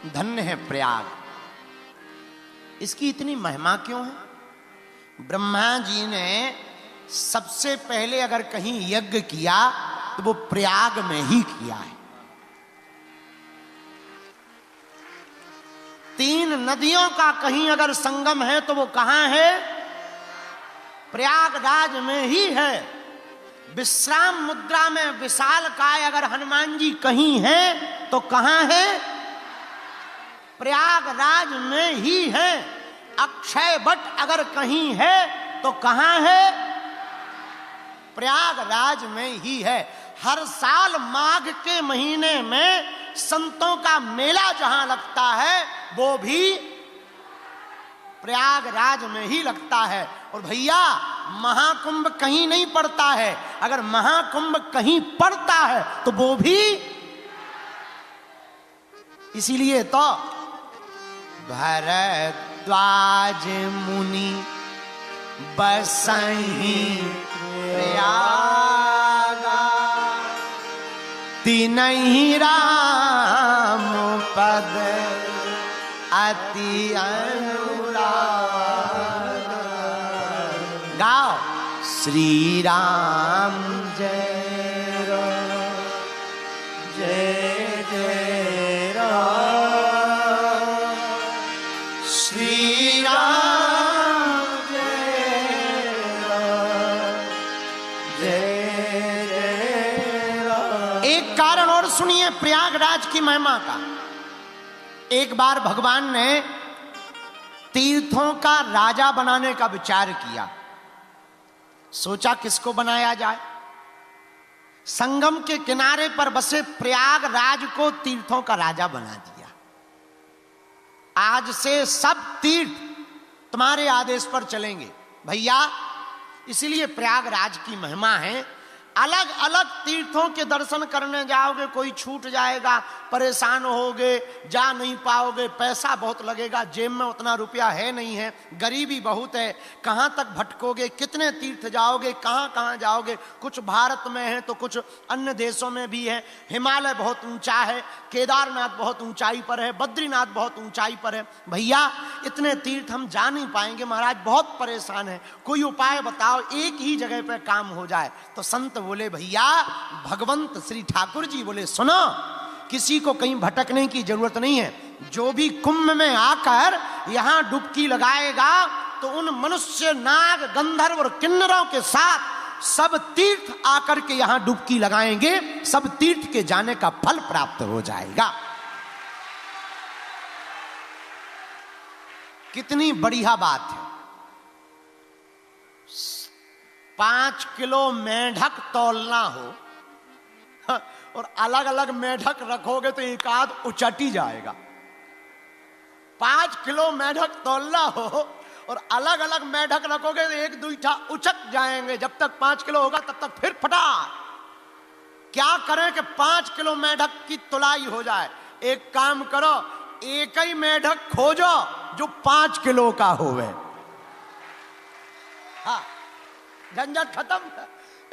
धन्य है प्रयाग। इसकी इतनी महिमा क्यों है? ब्रह्मा जी ने सबसे पहले अगर कहीं यज्ञ किया तो वो प्रयाग में ही किया है। 3 नदियों का कहीं अगर संगम है तो वो कहां है? प्रयागराज में ही है। विश्राम मुद्रा में विशालकाय अगर हनुमान जी कहीं हैं तो कहां है? प्रयागराज में ही है। अक्षय वट अगर कहीं है तो कहां है? प्रयागराज में ही है। हर साल माघ के महीने में संतों का मेला जहां लगता है वो भी प्रयागराज में ही लगता है। और भैया महाकुंभ कहीं नहीं पड़ता है, अगर महाकुंभ कहीं पड़ता है तो वो भी इसीलिए तो भरद्वाज मुनि बसहि प्रयागा, तिनहि राम पद अति अनुराग। गाओ श्री राम जय राम जय जय राम, श्री राम जय राम जय जय राम। एक कारण और सुनिए प्रयागराज की महिमा का। एक बार भगवान ने तीर्थों का राजा बनाने का विचार किया। सोचा किसको बनाया जाए? संगम के किनारे पर बसे प्रयागराज को तीर्थों का राजा बना दिया। आज से सब तीर्थ तुम्हारे आदेश पर चलेंगे भैया। इसीलिए प्रयागराज की महिमा है। अलग अलग तीर्थों के दर्शन करने जाओगे कोई छूट जाएगा, परेशान होगे, जा नहीं पाओगे, पैसा बहुत लगेगा, जेब में उतना रुपया है नहीं है, गरीबी बहुत है, कहां तक भटकोगे, कितने तीर्थ जाओगे, कहां कहां जाओगे। कुछ भारत में है तो कुछ अन्य देशों में भी है। हिमालय बहुत ऊंचा है, केदारनाथ बहुत ऊंचाई पर है, बद्रीनाथ बहुत ऊंचाई पर है। भैया इतने तीर्थ हम जा नहीं पाएंगे महाराज, बहुत परेशान है, कोई उपाय बताओ एक ही जगह पर काम हो जाए। तो संत बोले भैया, भगवंत श्री ठाकुर जी बोले सुनो, किसी को कहीं भटकने की जरूरत नहीं है। जो भी कुंभ में आकर यहां डुबकी लगाएगा तो उन मनुष्य, नाग, गंधर्व और किन्नरों के साथ सब तीर्थ आकर के यहां डुबकी लगाएंगे, सब तीर्थ के जाने का फल प्राप्त हो जाएगा। कितनी बढ़िया बात है। 5 किलो मेढक तौलना हो और अलग अलग मेढक रखोगे तो एक आध उचट ही जाएगा। 5 किलो मेढक तौलना हो और अलग अलग मेढक रखोगे तो एक दूठा उचक जाएंगे। जब तक 5 किलो होगा तब तक फिर फटा। क्या करें कि 5 किलो मेढक की तुलाई हो जाए? एक काम करो, एक ही मेढक खोजो जो 5 किलो का होवे। हाँ, झंझट खत्म।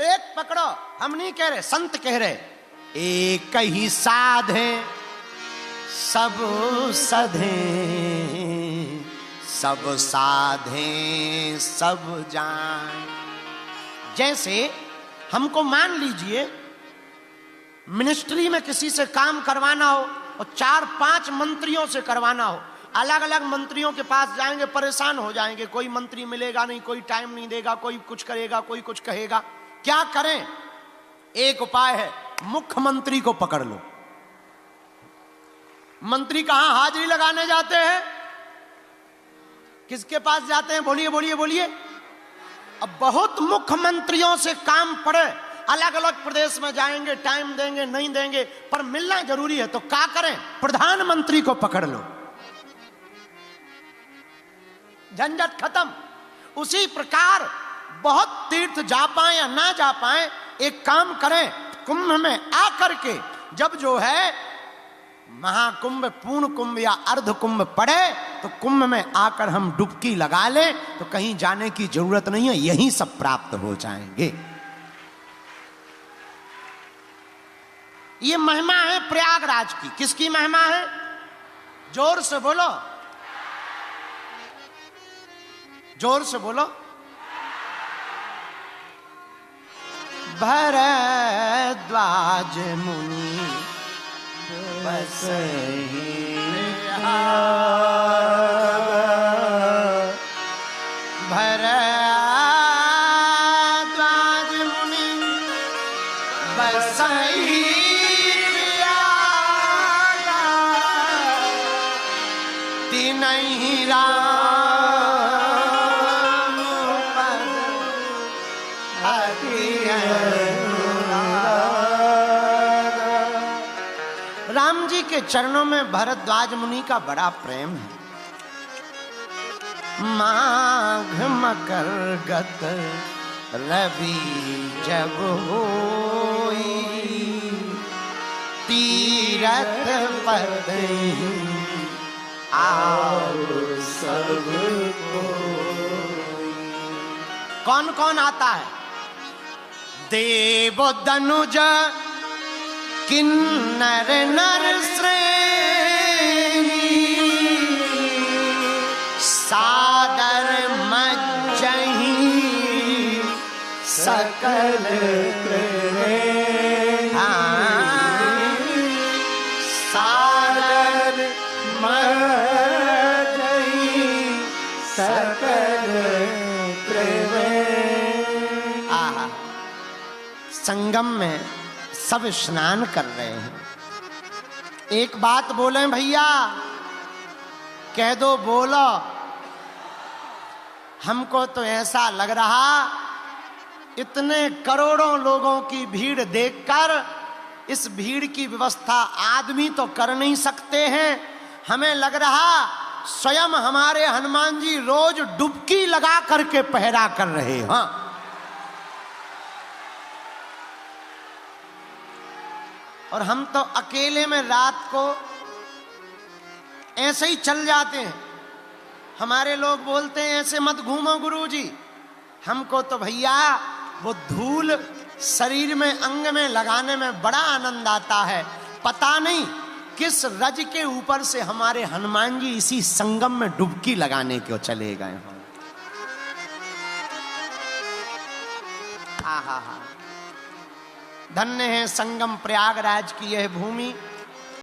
एक पकड़ो, हम नहीं कह रहे, संत कह रहे, एक ही साधे सब सधे, सब साधे सब जान। जैसे हमको मान लीजिए मिनिस्ट्री में किसी से काम करवाना हो और 4-5 मंत्रियों से करवाना हो, अलग अलग मंत्रियों के पास जाएंगे, परेशान हो जाएंगे, कोई मंत्री मिलेगा नहीं, कोई टाइम नहीं देगा, कोई कुछ करेगा, कोई कुछ कहेगा। क्या करें? एक उपाय है, मुख्यमंत्री को पकड़ लो। मंत्री कहां हाजिरी लगाने जाते हैं? किसके पास जाते हैं? बोलिए बोलिए बोलिए। अब बहुत मुख्यमंत्रियों से काम पड़े, अलग अलग प्रदेश में जाएंगे, टाइम देंगे नहीं देंगे, पर मिलना जरूरी है। तो क्या करें? प्रधानमंत्री को पकड़ लो, झंझट खत्म। उसी प्रकार बहुत तीर्थ जा पाए या ना जा पाए, एक काम करें, कुंभ में आकर के जब जो है महाकुंभ, पूर्ण कुंभ या अर्ध कुंभ पड़े तो कुंभ में आकर हम डुबकी लगा लें तो कहीं जाने की जरूरत नहीं है, यहीं सब प्राप्त हो जाएंगे। ये महिमा है प्रयागराज की। किसकी महिमा है? जोर से बोलो, जोर से बोलो। भरद्वाज मुनि बसहि भरद्वाज मुनि बसहि तिनहि राम पद अति अनुराग। राम जी के चरणों में भरद्वाज मुनि का बड़ा प्रेम है। माघ मकर गत रवि जब होई तीरथ पद आओ सब कोई। कौन कौन आता है? देव दनुज किन्नर नर श्रेणी सादर मज्जहि सकल सादर मज्जहि सकल आहा। संगम में सब स्नान कर रहे हैं। एक बात बोले भैया, कह दो बोलो। हमको तो ऐसा लग रहा इतने करोड़ों लोगों की भीड़ देखकर इस भीड़ की व्यवस्था आदमी तो कर नहीं सकते हैं। हमें लग रहा स्वयं हमारे हनुमान जी रोज डुबकी लगा करके पहरा कर रहे हैं। हाँ, और हम तो अकेले में रात को ऐसे ही चल जाते हैं। हमारे लोग बोलते हैं ऐसे मत घूमो गुरुजी। हमको तो भैया वो धूल शरीर में अंग में लगाने में बड़ा आनंद आता है। पता नहीं किस रज के ऊपर से हमारे हनुमान जी इसी संगम में डुबकी लगाने को चले गए हैं। आहा हा, धन्य है संगम प्रयागराज की यह भूमि।